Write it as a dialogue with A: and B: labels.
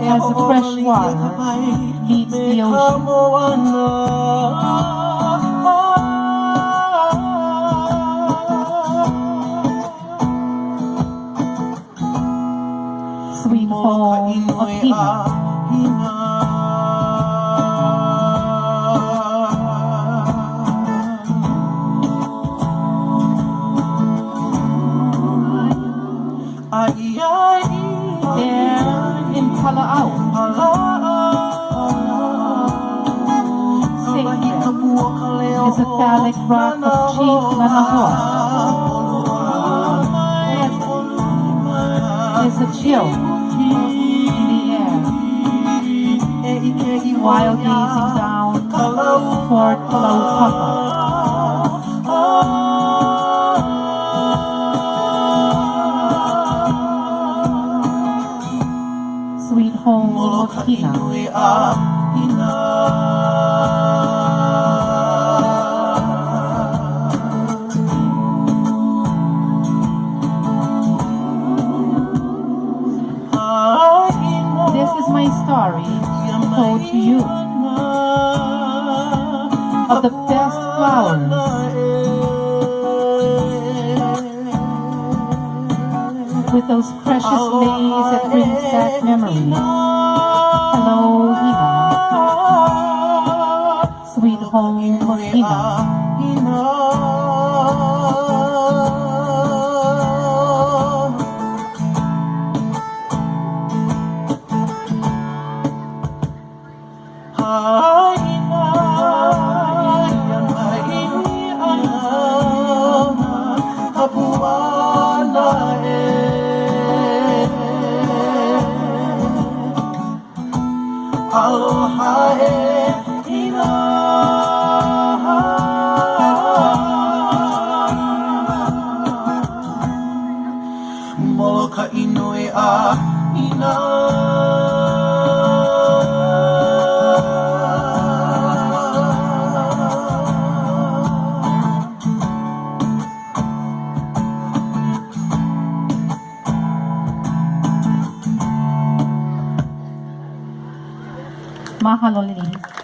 A: as the fresh water meets the ocean. Sweet home of Hina. There in Pala'au, sacred is a phallic rock of Chief Nanahua. There's a chill in the air while gazing down toward Kalaupapa. Sweet home of Hina. This is my story told to you of the best flowers with those precious leaves that brings back memories. Hello, Hina. Sweet home of Hina.
B: Moloka inoe a Hina.
A: Mahalo, Lily.